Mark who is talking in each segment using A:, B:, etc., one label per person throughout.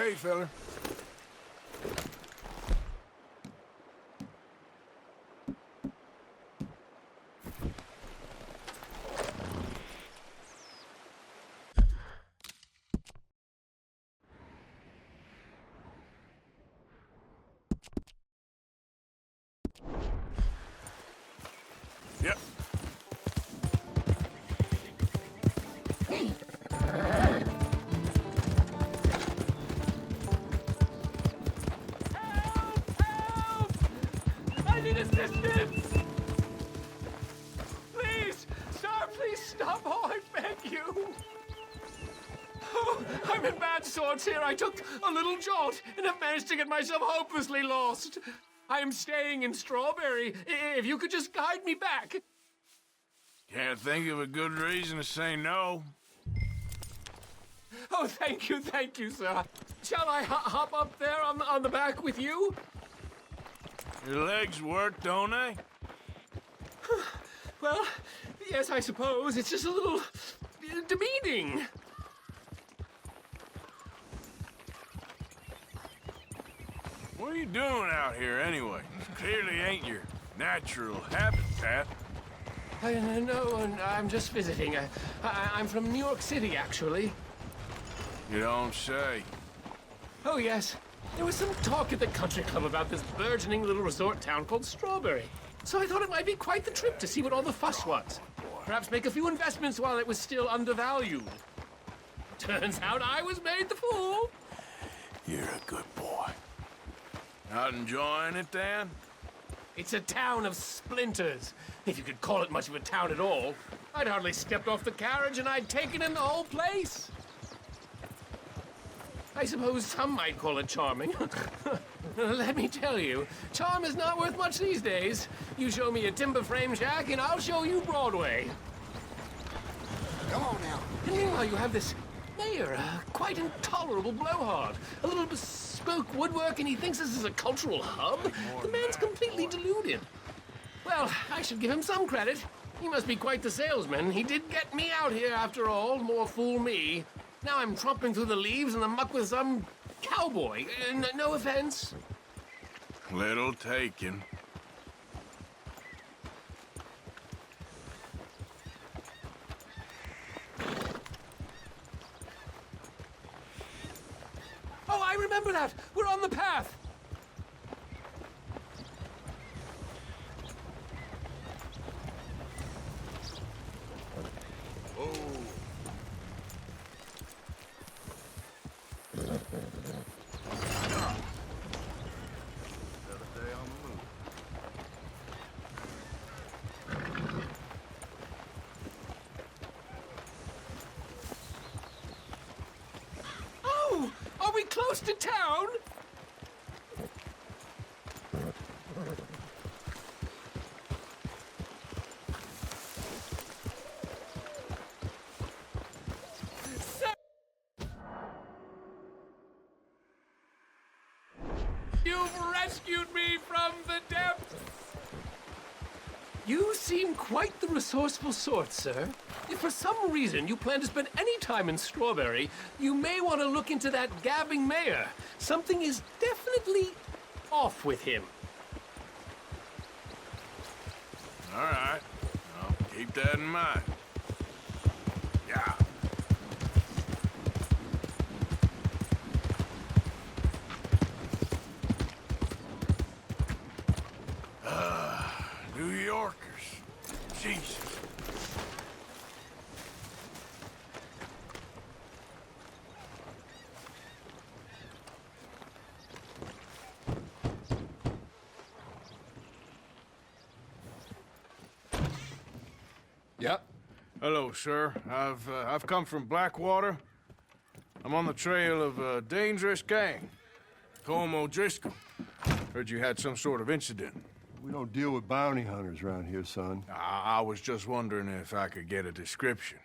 A: Hey, fella. Yep.
B: I need assistance! Please! Sir, please stop! Oh, I beg you! Oh, I'm in bad sorts here. I took a little jolt and have managed to get myself hopelessly lost. I am staying in Strawberry. If you could just guide me back.
A: Can't think of a good reason to say no.
B: Oh, thank you, sir. Shall I hop up there on the back with you?
A: Your legs work, don't they?
B: Well, yes, I suppose. It's just a little demeaning.
A: What are you doing out here anyway? Clearly ain't your natural habitat.
B: No, I'm just visiting. I'm from New York City, actually.
A: You don't say.
B: Oh, yes. There was some talk at the country club about this burgeoning little resort town called Strawberry. So I thought it might be quite the trip to see what all the fuss was. Perhaps make a few investments while it was still undervalued. Turns out I was made the fool.
A: You're a good boy. Not enjoying it, then?
B: It's a town of splinters, if you could call it much of a town at all. I'd hardly stepped off the carriage and I'd taken in the whole place. I suppose some might call it charming. Let me tell you, charm is not worth much these days. You show me a timber frame shack and I'll show you Broadway.
C: Come on now.
B: And meanwhile you have this mayor, a quite intolerable blowhard. A little bespoke woodwork and he thinks this is a cultural hub? The man's completely deluded. Well, I should give him some credit. He must be quite the salesman. He did get me out here after all, more fool me. Now I'm tromping through the leaves and the muck with some cowboy. No offense.
A: Little taken.
B: Oh, I remember that. We're on the path. Oh, are we close to town? You've rescued me from the depths! You seem quite the resourceful sort, sir. If for some reason you plan to spend any time in Strawberry, you may want to look into that gabbing mayor. Something is definitely off with him.
A: All right. I'll keep that in mind. Yeah. New Yorkers. Jesus.
C: Yep.
A: Hello, sir. I've come from Blackwater. I'm on the trail of a dangerous gang. Colm O'Driscoll. Heard you had some sort of incident.
D: We don't deal with bounty hunters around here, son.
A: I was just wondering if I could get a description.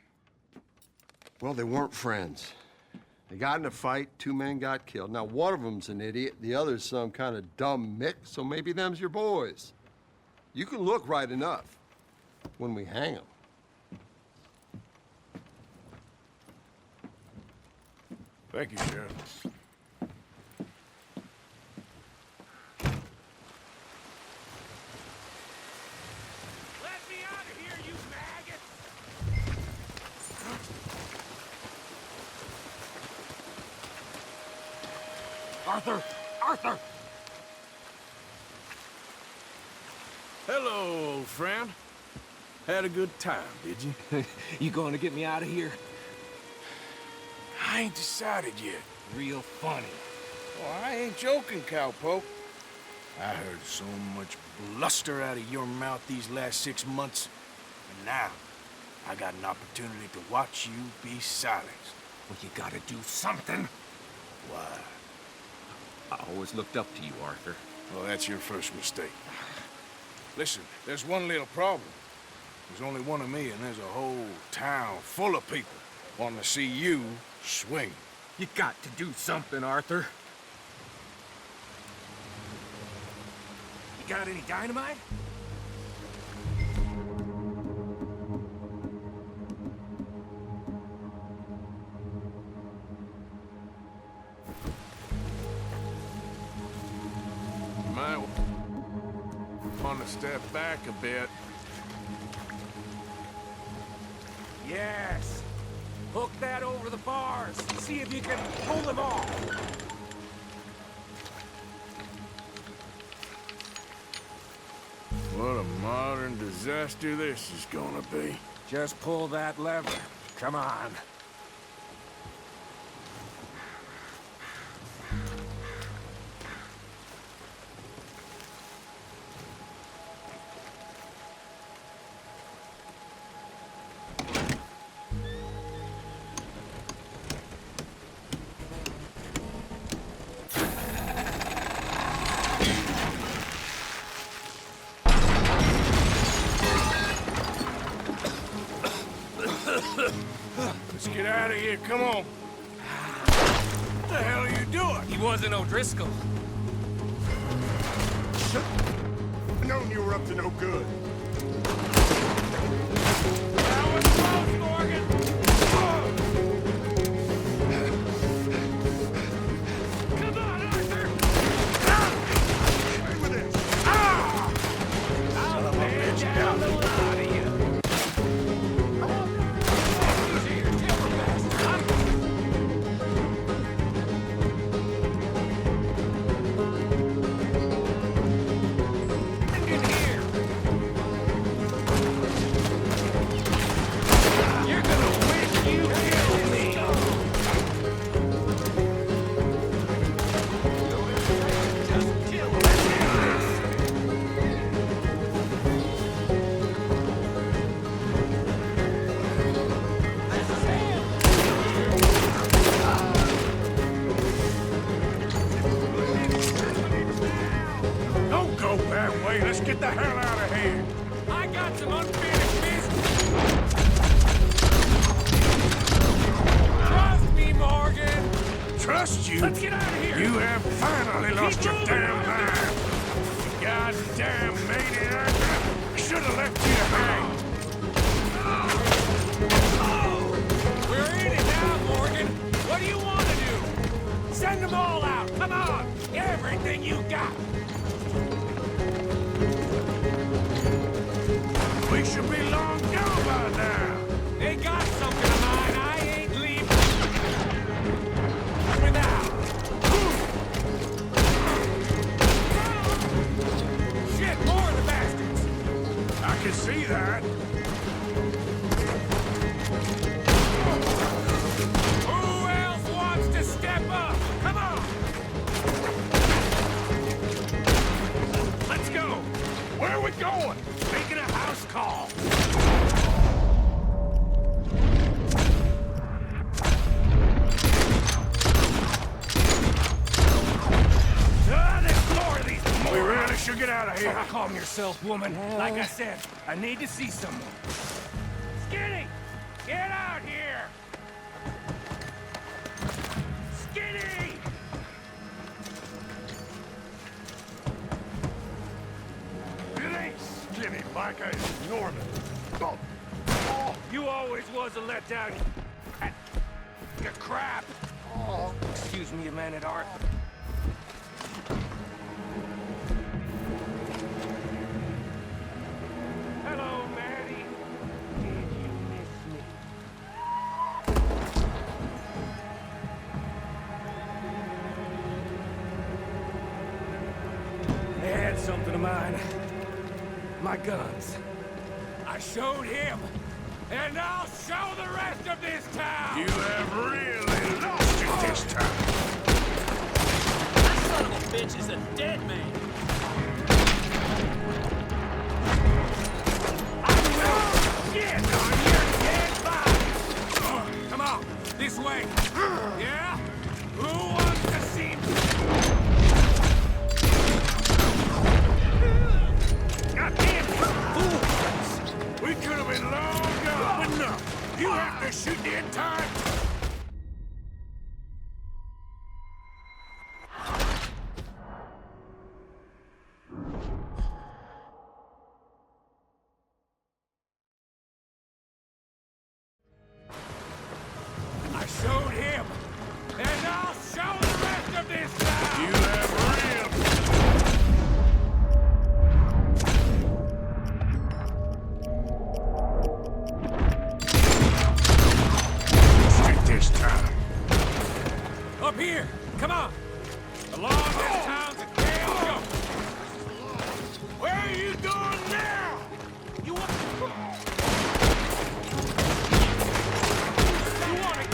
D: Well, they weren't friends. They got in a fight, 2 men got killed. Now, one of them's an idiot, the other's some kind of dumb mick, so maybe them's your boys. You can look right enough when we hang them.
A: Thank you, Sheriff.
C: Arthur! Arthur!
A: Hello, old friend. Had a good time, did you?
B: You going to get me out of here?
A: I ain't decided yet.
B: Real funny.
A: Oh, I ain't joking, cowpoke. I heard so much bluster out of your mouth these last 6 months. And now, I got an opportunity to watch you be silenced.
B: Well, you gotta do something.
A: Why?
B: I always looked up to you, Arthur.
A: Well, that's your first mistake. Listen, there's one little problem. There's only one of me, and there's a whole town full of people wanting to see you swing.
B: You got to do something, Arthur. You got any dynamite?
A: Might want to step back a bit.
B: Yes. Hook that over the bars. See if you can pull them off.
A: What a modern disaster this is gonna be.
B: Just pull that lever. Come on.
A: Let's get out of here, come on. What the hell are you doing?
B: He wasn't O'Driscoll.
D: I known you were up to no good.
A: That was close, Morgan.
B: Come on, Arthur!
D: Stay with it.
B: I'll stand down the lot of you. Easy, you temper bastard. In here. You're gonna wish you killed me. Just kill me.
A: Don't go that way. Let's get the hell out of here.
B: I got some unfinished business. Trust me, Morgan.
A: Trust you?
B: Let's get out of here.
A: You have finally lost your
B: moving,
A: damn
B: Arthur.
A: mind. You goddamn maniac. I should have left you to hang.
B: We're in it now, Morgan. What do you want to do? Send them all out. Come on. Everything you got.
A: We should be long gone by now.
B: They got something of mine. I ain't leaving without. Shit, more of the bastards.
A: I can see that.
B: Who else wants to step up? Come on. Let's go.
A: Where are we going?
B: Making a house call. There's more of these.
A: We really should get out of here.
B: Calm yourself, woman. Like I said, I need to see someone. Skinny! Get out here! Skinny!
A: It ain't skinny, Micah. It's Norman. Oh.
B: You always was a letdown. You crap. Oh, excuse me, man-at-arms. Hello, Maddie. Did you miss me? something of mine. My guns.
A: I showed him, and I'll show the rest of this town!
E: You have really lost it this time.
B: That son of a bitch is a dead man.
A: I will get on your dead body! Come on, this way. Yeah? Who wants to see me? God damn it! Fools! We could have been long gone, but no. You have to shoot the entire... I showed him, and I'll show the rest of this town!
E: You have real... this time.
A: Up here! Come on! Along this town's a damn joke! Where are you going now? You want... You want to...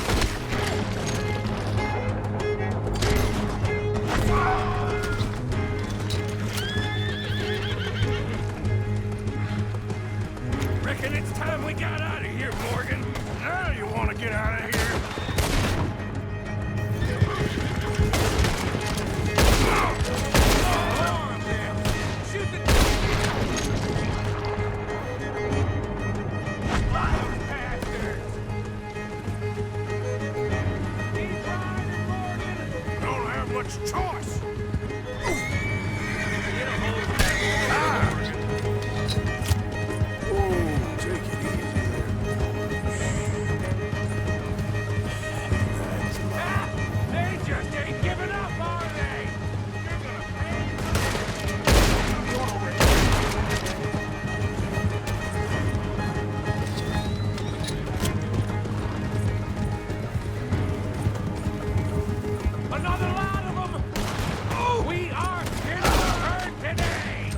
A: Reckon it's time we got out of here, Morgan.
E: Now you want to get out of here?
A: More of them! Shoot the... Those bastards! Keep riding, Morgan!
E: Don't have much choice.
A: Take it easy there. They just ain't giving up, are they? You're gonna pay. Another lot of them! Oh, we are in the herd today!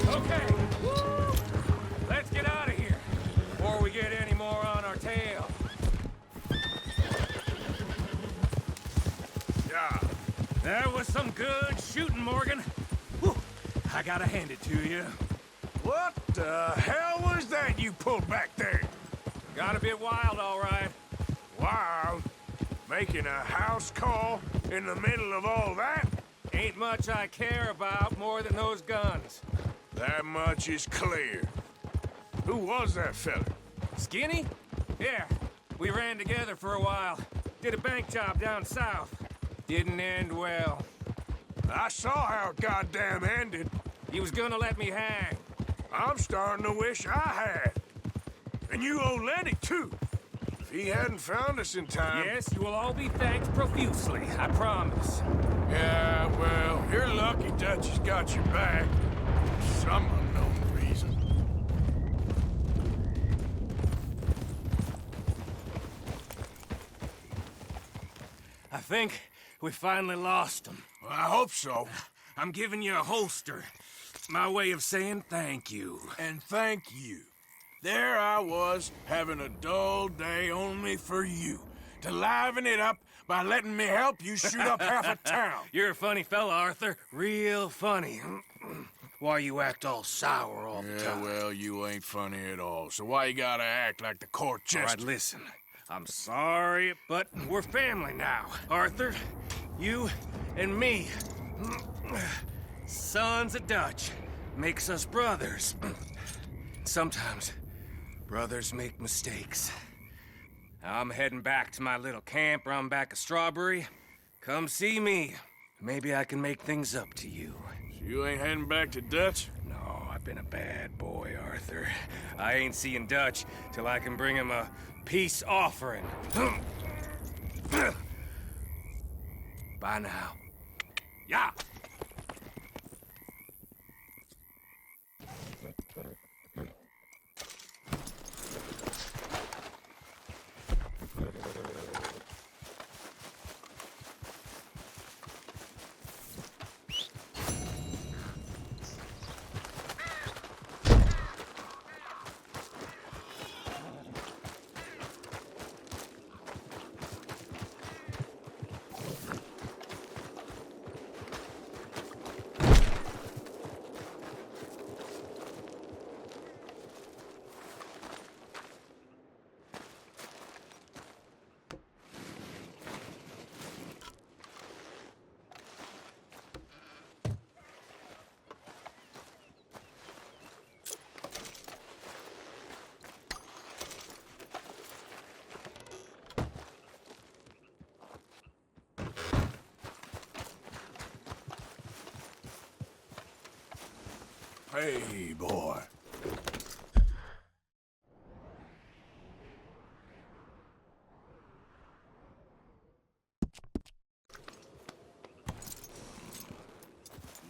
A: Okay. Let's get out of here before we get any more on our tail. Yeah, that was some good shooting, Morgan. Whew. I gotta hand it to you.
E: What the hell was that you pulled back there?
A: Got a bit wild, all right.
E: Wild? Making a house call in the middle of all that?
A: Ain't much I care about more than those guns.
E: That much is clear. Who was that fella?
A: Skinny? Yeah, we ran together for a while. Did a bank job down south. Didn't end well.
E: I saw how it goddamn ended.
A: He was gonna let me hang.
E: I'm starting to wish I had. And you owe Lenny, too. If he hadn't found us in time...
A: Yes, you will all be thanked profusely, I promise.
E: Yeah, well, you're lucky Dutch got your back. For some unknown reason.
A: I think we finally lost him.
E: Well, I hope so.
A: I'm giving you a holster. It's my way of saying thank you.
E: And thank you. There I was, having a dull day only for you. To liven it up by letting me help you shoot up half a town.
A: You're a funny fella, Arthur. Real funny. Why you act all sour all the time?
E: Yeah, well, you ain't funny at all. So why you gotta act like the court
A: All
E: jester?
A: right, listen. I'm sorry, but we're family now. Arthur, you and me. Sons of Dutch. Makes us brothers. Sometimes, brothers make mistakes. I'm heading back to my little camp around back of Strawberry. Come see me. Maybe I can make things up to you.
E: So you ain't heading back to Dutch?
F: been a bad boy, Arthur. I ain't seeing Dutch till I can bring him a peace offering. Bye now. Yeah!
E: Hey, boy.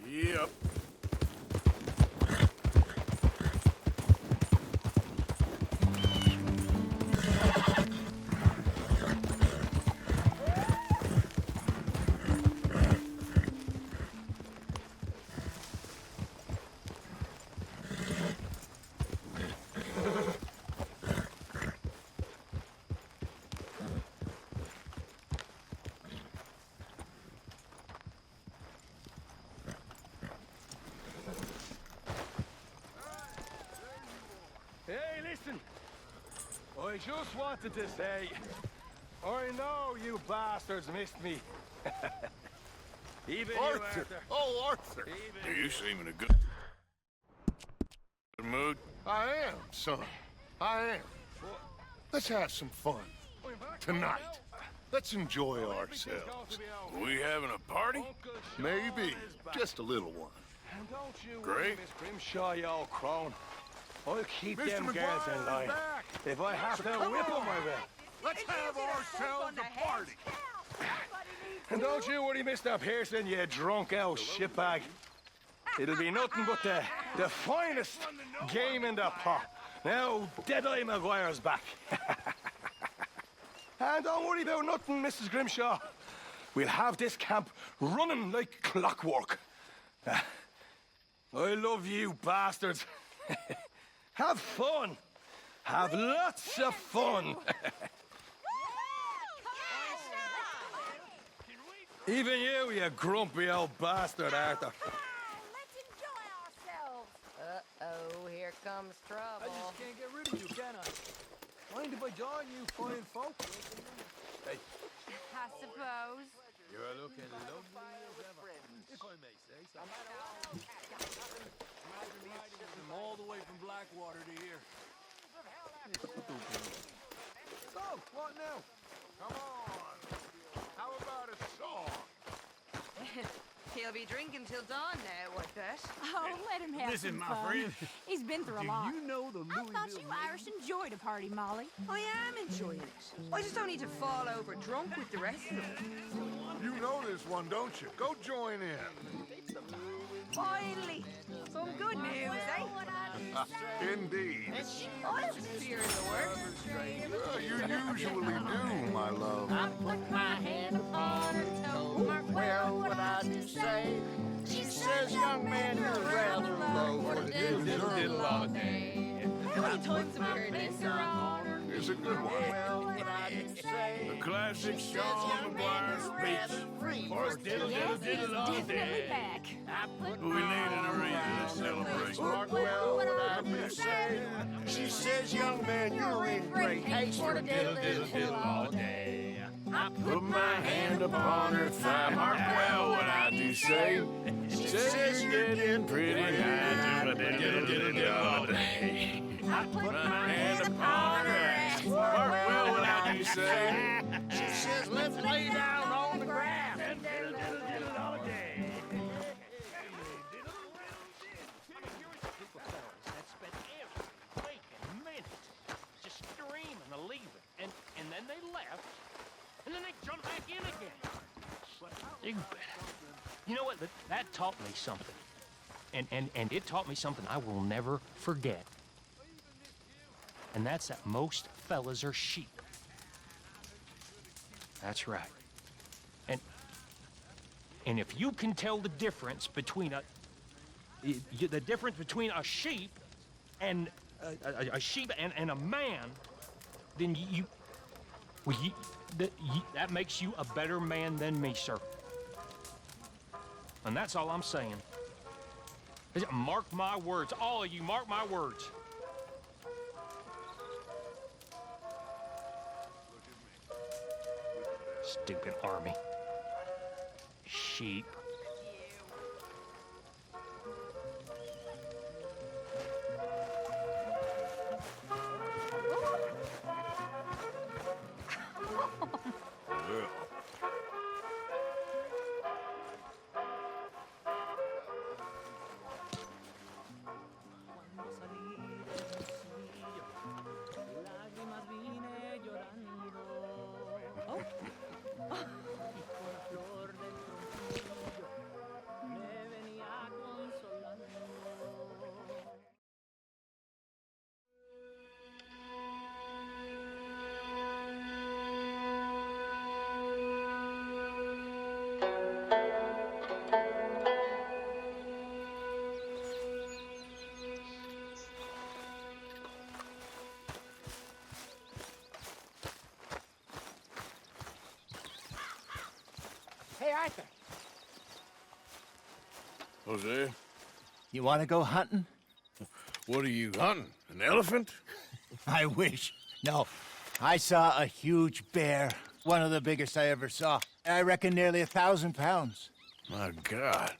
E: Yep.
G: Hey, listen! I just wanted to say, I know you bastards missed me. Even
E: Arthur!
G: you, Arthur.
E: Oh, Arthur!
G: Even
E: You seem in a good mood.
H: I am, son. I am. Let's have some fun. Tonight. Let's enjoy ourselves.
E: We having a party?
H: Maybe. Just a little one.
G: And don't you
E: Great.
G: worry, Miss Grimshaw, you old crone. I'll keep
H: Mr.
G: them girls
H: McGuire
G: in
H: is
G: line.
H: back.
G: If I have to
H: Come
G: whip them,
H: on.
G: I will.
H: Let's have ourselves a party.
G: And don't you worry, Mr. Pearson, you drunk old shitbag. It'll be nothing but the finest game in the pot. Now, Deadeye McGuire's back. And don't worry about nothing, Mrs. Grimshaw. We'll have this camp running like clockwork. I love you, bastards. Have fun. Have lots of fun. Even you grumpy old bastard, Arthur.
I: Let's enjoy ourselves. Uh-oh, here comes trouble.
G: I just can't get rid of you, can I? Mind if I join you fine folk? Hey,
I: I suppose.
G: you're looking lovely as ever, if I may say so. From all the way from Blackwater to here. So, what now?
H: Come on. How about a song?
I: He'll be drinking till dawn now, I bet.
J: Oh, let him have
E: Listen,
J: some
E: my
J: fun.
E: friend.
J: He's been through a lot.
E: You know the
J: I thought you Irish enjoyed a party, Molly.
I: I am enjoying it. I just don't need to fall over drunk with the rest of them.
H: You know this one, don't you? Go join in.
I: Finally, some good news, eh?
H: Indeed.
I: I was fearing the worst.
H: You usually do, my love.
I: I put my hand upon her toe. Mark well what I do say. She says, young man, you're rather low for the diddle all day. How many times have we heard this song?
H: It's a good one.
E: The classic Sean McGuire speech. Or diddle, diddle, diddle all
J: Definitely
E: day.
J: back.
E: We needed a reason to celebrate.
H: Mark well what I do say. She says, young man, you're in great haste for the diddle, diddle, diddle all day.
E: I put my hand upon her thigh. Mark well what I do say. She says you're getting pretty high. Diddle, diddle, diddle, diddle all day. I put my hand upon her ass. Mark well what I do say. She says let's lay down on the grass. Diddle, diddle, diddle all day.
K: back in again. Stupid. You know what? That taught me something. And it taught me something I will never forget. And that's that most fellas are sheep. That's right. And if you can tell the difference between a sheep and a sheep and a man, then that makes you a better man than me, sir. And that's all I'm saying. Mark my words, all of you, mark my words. Stupid army. Sheep.
L: Hey, Arthur.
E: Jose,
L: You want to go hunting?
E: what are you hunting? An elephant?
L: I wish. No. I saw a huge bear. One of the biggest I ever saw. I reckon nearly 1,000 pounds.
E: My God.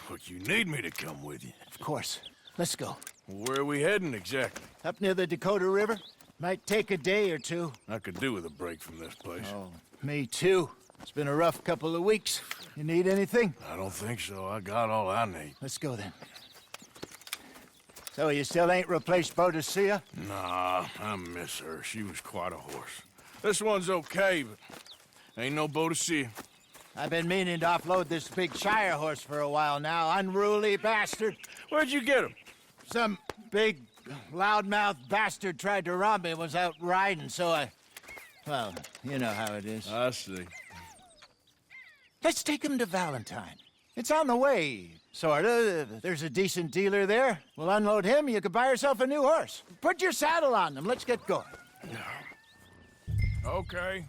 E: But you need me to come with you.
L: Of course. Let's go.
E: Where are we heading exactly?
L: Up near the Dakota River. Might take a day or two.
E: I could do with a break from this place.
L: Oh, me too. It's been a rough couple of weeks. You need anything?
E: I don't think so. I got all I need.
L: Let's go then. So you still ain't replaced Boadicea?
E: Nah, I miss her. She was quite a horse. This one's okay, but ain't no Boadicea.
L: I've been meaning to offload this big Shire horse for a while now. Unruly bastard.
E: Where'd you get him?
L: Some big, loudmouth bastard tried to rob me and was out riding, so I... Well, you know how it is.
E: I see.
L: Let's take him to Valentine. It's on the way, sorta. There's a decent dealer there. We'll unload him, you could buy yourself a new horse. Put your saddle on them, let's get going.
E: Okay.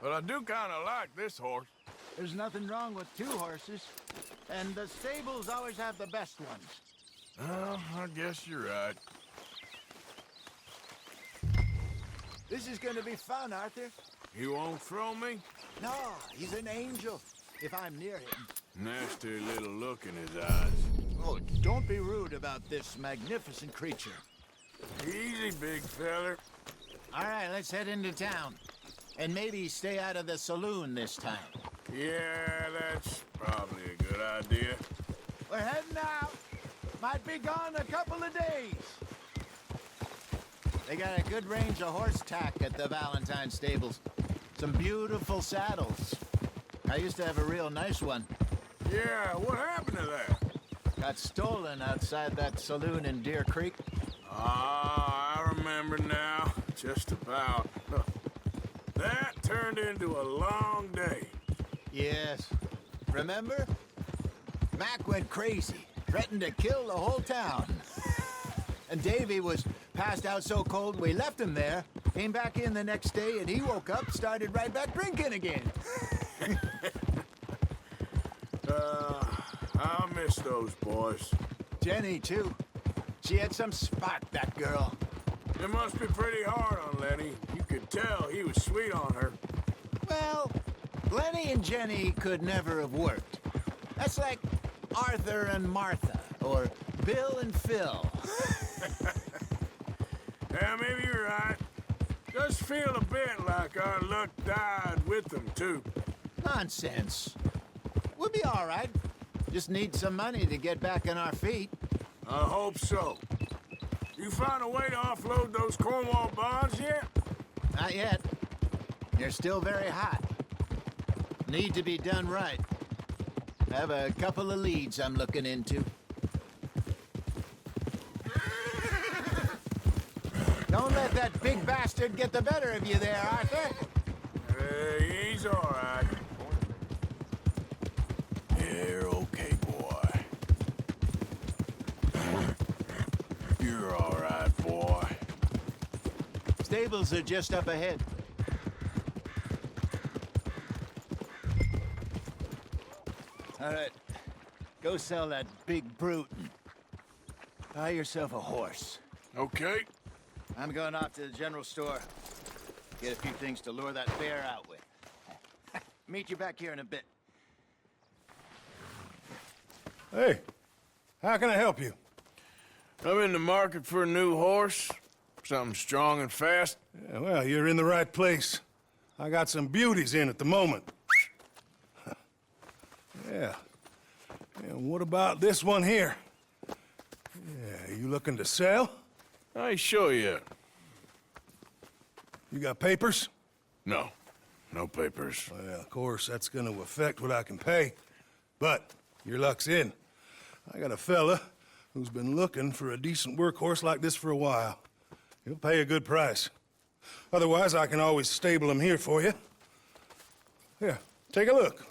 E: But I do kind of like this horse.
L: There's nothing wrong with two horses. And the stables always have the best ones.
E: Well, I guess you're right.
L: This is gonna be fun, Arthur.
E: You won't throw me?
L: No, he's an angel, if I'm near him.
E: Nasty little look in his eyes.
L: Oh, don't be rude about this magnificent creature.
E: Easy, big feller.
L: All right, let's head into town. And maybe stay out of the saloon this time.
E: Yeah, that's probably a good idea.
L: We're heading out. Might be gone a couple of days. They got a good range of horse tack at the Valentine stables. Some beautiful saddles. I used to have a real nice one.
E: Yeah, what happened to that?
L: Got stolen outside that saloon in Deer Creek.
E: Ah, I remember now. Just about. That turned into a long day.
L: Yes. Remember? Mac went crazy, threatened to kill the whole town. And Davy was passed out so cold we left him there, came back in the next day, and he woke up, started right back drinking again.
E: I miss those boys.
L: Jenny, too. She had some spot, that girl.
E: It must be pretty hard on Lenny. You could tell he was sweet on her.
L: Well, Lenny and Jenny could never have worked. That's like Arthur and Martha, or Bill and Phil.
E: Yeah, maybe you're right. Does feel a bit like our luck died with them, too.
L: Nonsense. We'll be all right. Just need some money to get back on our feet.
E: I hope so. You find a way to offload those Cornwall bonds yet?
L: Not yet. They're still very hot. Need to be done right. I have a couple of leads I'm looking into. Don't let that big bastard get the better of you there, Arthur.
A: He's all right. You're okay, boy. You're all right, boy.
L: Stables are just up ahead. All right, go sell that big brute and buy yourself a horse.
A: Okay.
L: I'm going off to the general store. Get a few things to lure that bear out with. Meet you back here in a bit.
G: Hey, how can I help you?
A: I'm in the market for a new horse. Something strong and fast.
G: Yeah, well, you're in the right place. I got some beauties in at the moment. Yeah. And what about this one here? Yeah, you looking to sell?
A: I show you.
G: You got papers?
A: No. No papers.
G: Well, of course, that's gonna affect what I can pay. But your luck's in. I got a fella who's been looking for a decent workhorse like this for a while. He'll pay a good price. Otherwise, I can always stable him here for you. Here, take a look.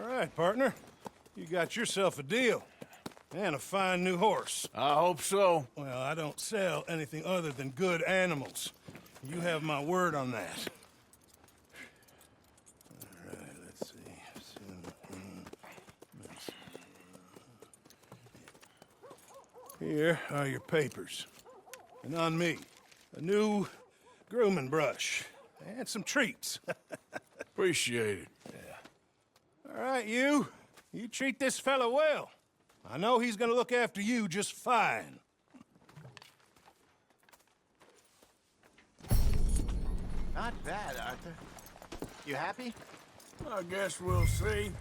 G: All right, partner. You got yourself a deal. And a fine new horse.
A: I hope so.
G: Well, I don't sell anything other than good animals. You have my word on that. All right, let's see. Here are your papers. And on me, a new grooming brush. And some treats.
A: Appreciate it.
G: All right, you treat this fella well. I know he's gonna look after you just fine.
L: Not bad, Arthur. You happy?
A: I guess we'll see.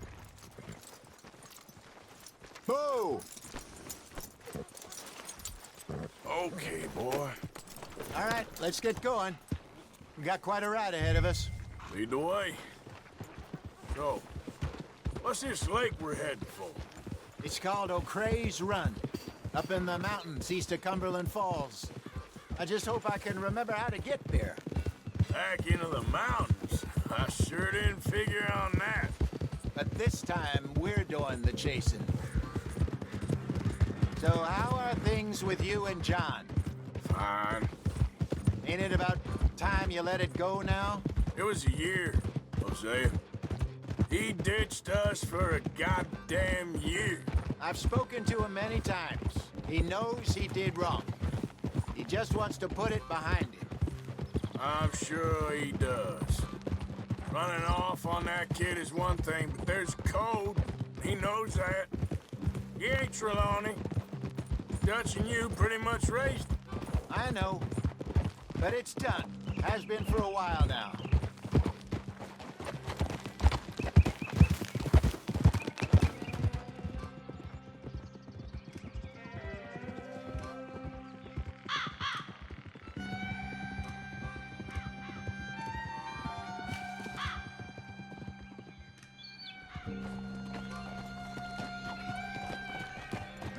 L: Boo!
A: Okay, boy.
L: All right, let's get going. We got quite a ride ahead of us.
A: Lead the way. So, what's this lake we're heading for?
L: It's called O'Creagh's Run, up in the mountains east of Cumberland Falls. I just hope I can remember how to get there.
A: Back into the mountains? I sure didn't figure on that.
L: But this time, we're doing the chasing. So how are things with you and John?
A: Fine.
L: Ain't it about time you let it go now?
A: It was a year, Hosea. He ditched us for a goddamn year.
L: I've spoken to him many times. He knows he did wrong. He just wants to put it behind him.
A: I'm sure he does. Running off on that kid is one thing, but there's code. He knows that. He ain't Trelawney. Dutch and you pretty much raised him.
L: I know. But it's done. Has been for a while now.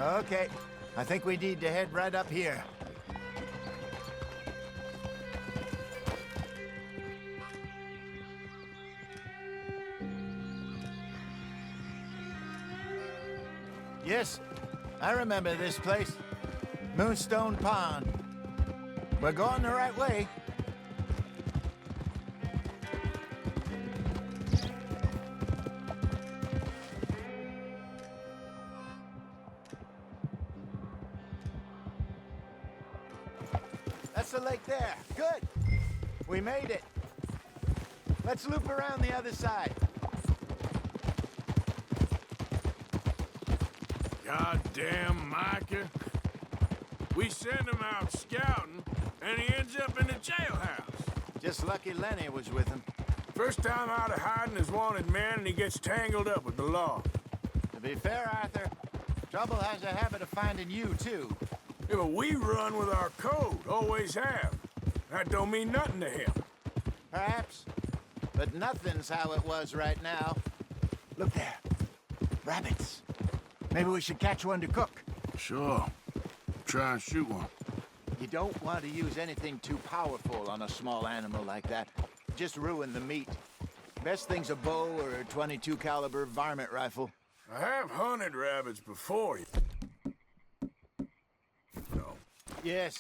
L: Okay, I think we need to head right up here. Yes, I remember this place. Moonstone Pond. We're going the right way. That's the lake there. Good. We made it. Let's loop around the other side.
E: Goddamn Micah. We send him out scouting, and he ends up in the jailhouse.
L: Just lucky Lenny was with him.
E: First time out of hiding as wanted man, and he gets tangled up with the law.
L: To be fair, Arthur, trouble has a habit of finding you, too.
E: Yeah, but we run with our code, always have. That don't mean nothing to him.
L: Perhaps, but nothing's how it was right now. Look there. Rabbits. Maybe we should catch one to cook.
E: Sure. Try and shoot one.
L: You don't want to use anything too powerful on a small animal like that. Just ruin the meat. Best thing's a bow or a .22 caliber varmint rifle.
E: I have hunted rabbits before. No.
L: Yes,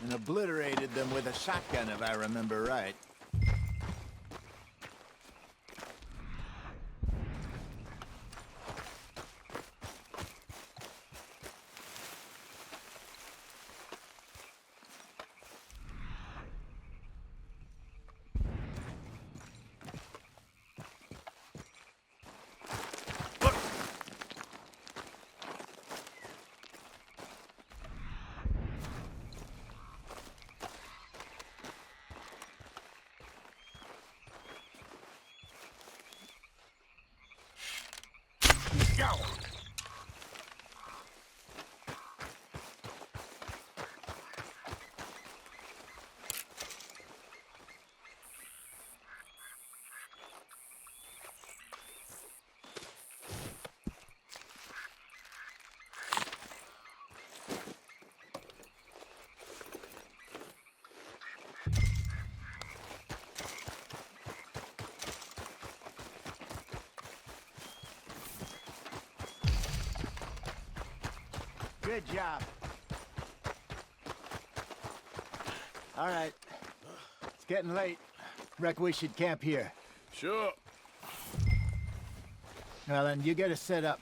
L: and obliterated them with a shotgun, if I remember right.
E: Go!
L: Good job. All right. It's getting late. Reckon we should camp here.
E: Sure.
L: Well, then, you get us set up.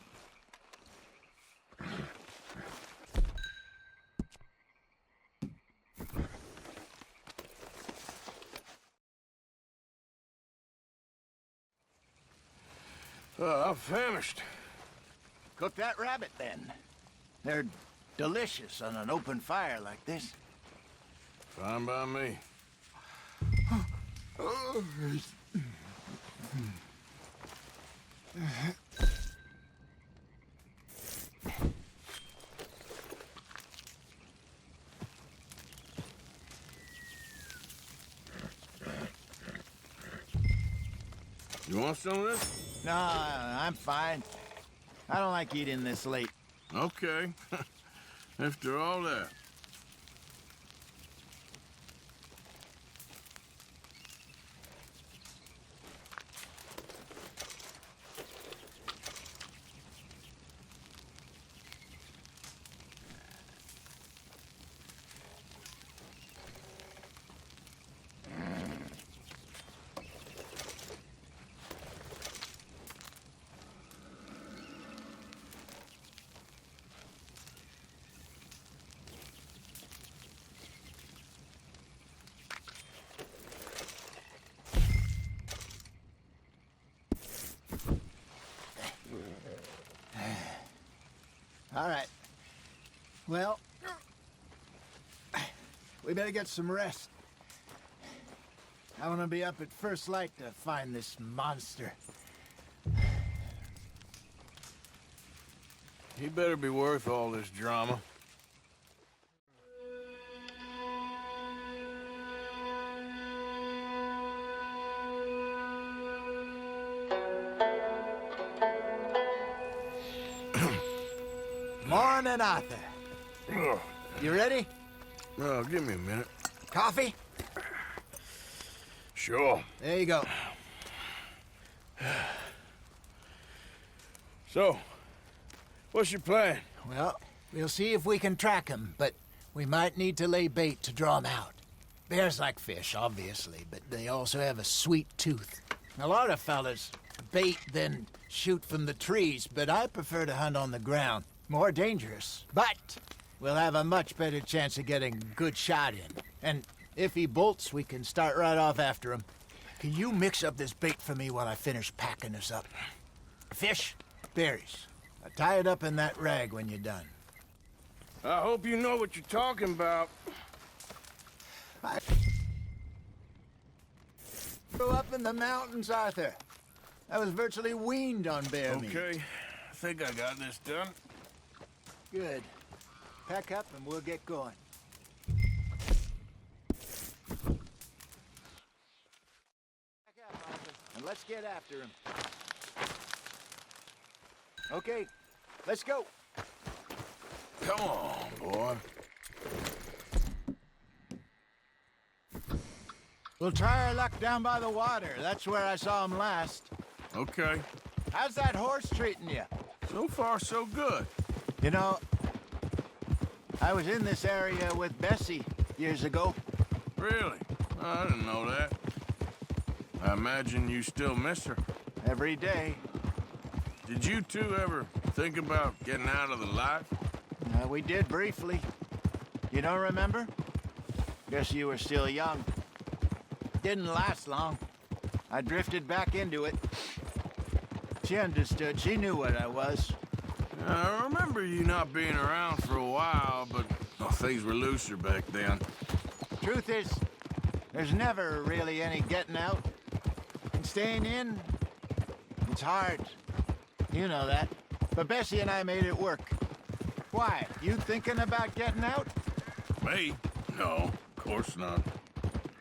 E: I'm famished.
L: Cook that rabbit, then. They're delicious on an open fire like this.
E: Fine by me. You want some of this?
L: No, I'm fine. I don't like eating this late.
E: Okay. After all that.
L: All right. Well, we better get some rest. I want to be up at first light to find this monster.
E: He better be worth all this drama.
L: Morning. then, Arthur. You ready?
A: Oh, give me a minute.
L: Coffee?
A: Sure.
L: There you go.
A: So, what's your plan?
L: Well, we'll see if we can track him, but we might need to lay bait to draw him out. Bears like fish, obviously, but they also have a sweet tooth. A lot of fellas bait, then shoot from the trees, but I prefer to hunt on the ground. More dangerous, but we'll have a much better chance of getting a good shot in. And if he bolts, we can start right off after him. Can you mix up this bait for me while I finish packing this up? Fish, berries. I'll tie it up in that rag when you're done.
A: I hope you know what you're talking about.
L: I grew up in the mountains, Arthur. I was virtually weaned on bear meat.
A: Okay, I think I got this done.
L: Good. Pack up and we'll get going. Pack up, Arthur, and let's get after him. Okay, let's go.
A: Come on, boy.
L: We'll try our luck down by the water. That's where I saw him last.
A: Okay.
L: How's that horse treating you?
A: So far, so good.
L: You know, I was in this area with Bessie years ago.
A: Really? I didn't know that. I imagine you still miss her.
L: Every day.
A: Did you two ever think about getting out of the life?
L: We did briefly. You don't remember? Guess you were still young. Didn't last long. I drifted back into it. She understood. She knew what I was.
A: I remember you not being around for a while, but things were looser back then.
L: Truth is, there's never really any getting out. And staying in, it's hard. You know that. But Bessie and I made it work. Why? You thinking about getting out?
A: Me? No, of course not.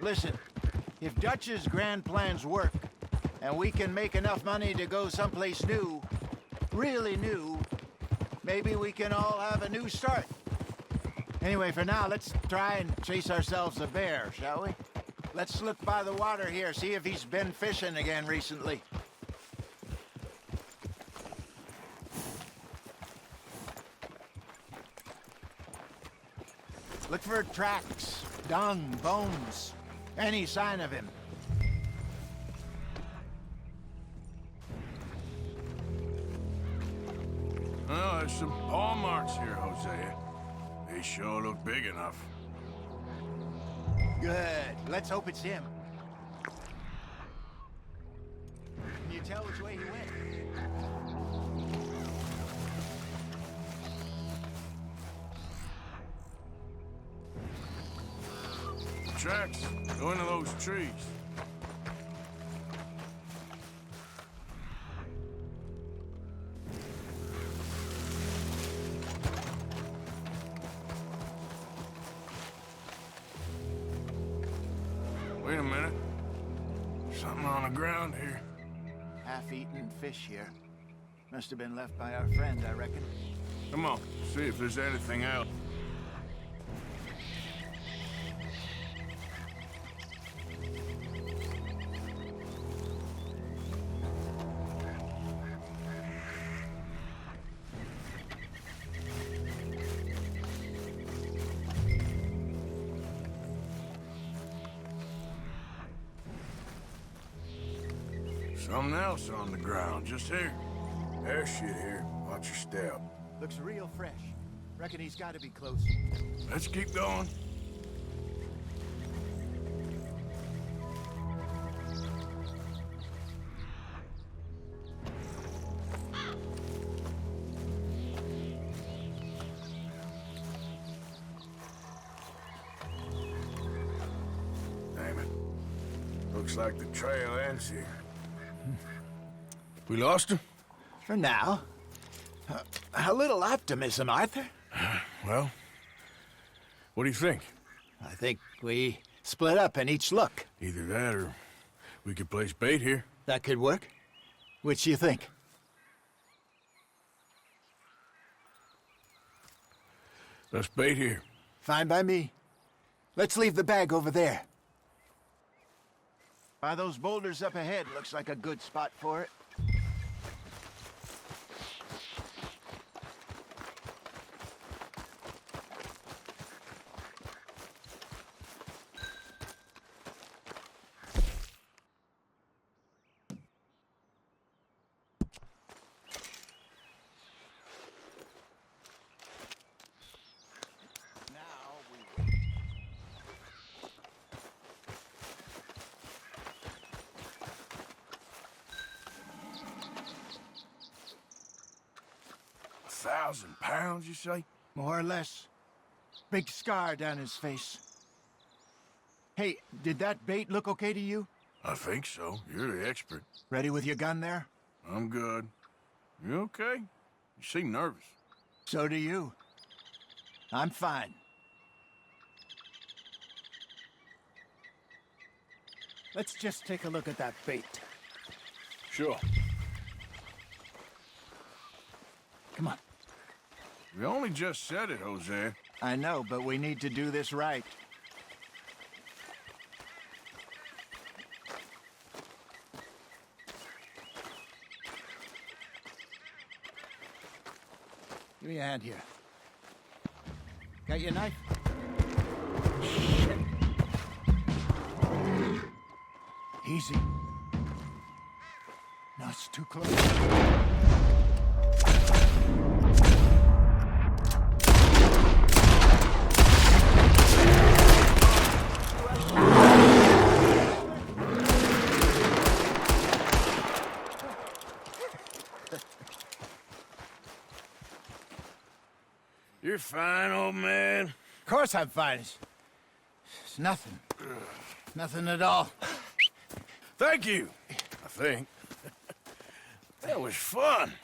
L: Listen, if Dutch's grand plans work, and we can make enough money to go someplace new, really new, maybe we can all have a new start. Anyway, for now, let's try and chase ourselves a bear, shall we? Let's look by the water here, see if he's been fishing again recently. Look for tracks, dung, bones, any sign of him.
A: Well, there's some paw marks here, Hosea. They sure look big enough.
L: Good. Let's hope it's him. Can you tell which way he went?
A: Tracks go into those trees. Wait a minute. Something on the ground here.
L: Half-eaten fish here. Must have been left by our friend, I reckon.
A: Come on, see if there's anything else. Something else on the ground, just here. There's shit here. Watch your step.
L: Looks real fresh. Reckon he's got to be close.
A: Let's keep going. Damn it. Looks like the trail ends here. We lost him?
L: For now. A little optimism, Arthur.
A: Well, what do you think?
L: I think we split up and each look.
A: Either that or we could place bait here.
L: That could work. Which do you think?
A: Let's bait here.
L: Fine by me. Let's leave the bag over there. By those boulders up ahead, looks like a good spot for it.
A: £1,000, you say?
L: More or less. Big scar down his face. Hey, did that bait look okay to you?
A: I think so. You're the expert.
L: Ready with your gun there?
A: I'm good. You okay? You seem nervous.
L: So do you. I'm fine. Let's just take a look at that bait.
A: Sure.
L: Come on.
A: You only just said it, Jose.
L: I know, but we need to do this right. Give me a hand here. Got your knife? Shit. Easy. No, it's too close.
A: You're fine, old man.
L: Of course I'm fine. It's nothing. Nothing at all.
A: Thank you, I think. That was fun.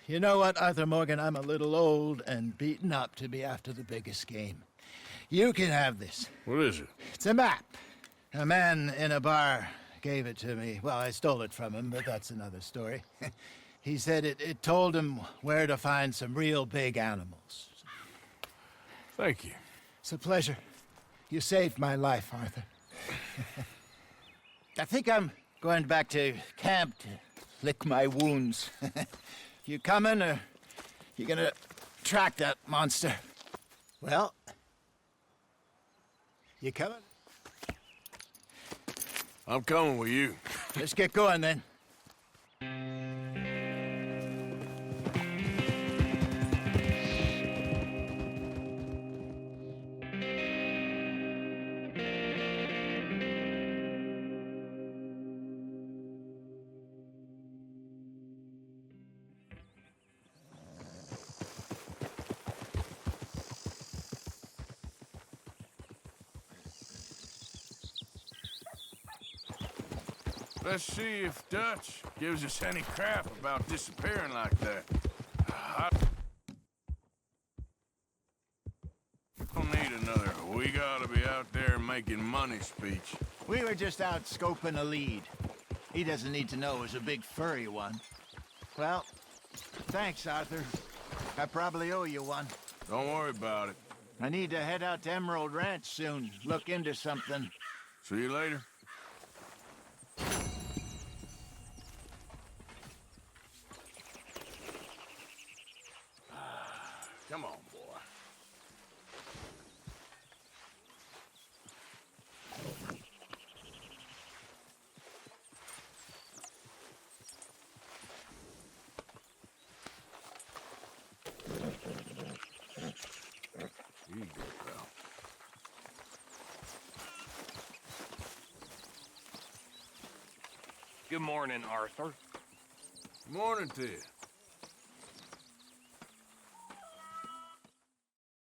L: You know what, Arthur Morgan? I'm a little old and beaten up to be after the biggest game. You can have this.
A: What is it?
L: It's a map. A man in a bar gave it to me. Well, I stole it from him, but that's another story. He said it told him where to find some real big animals.
A: Thank you.
L: It's a pleasure. You saved my life, Arthur. I think I'm going back to camp to lick my wounds. You coming, or you gonna track that monster? Well, you coming?
A: I'm coming with you.
L: Let's get going, then.
A: Let's see if Dutch gives us any crap about disappearing like that. I don't need another "we gotta be out there making money" speech.
L: We were just out scoping a lead. He doesn't need to know it was a big furry one. Well, thanks, Arthur. I probably owe you one.
A: Don't worry about it.
L: I need to head out to Emerald Ranch soon. Look into something.
A: See you later. Come on, boy. Here you go, pal.
K: Good morning, Arthur.
A: Morning to you.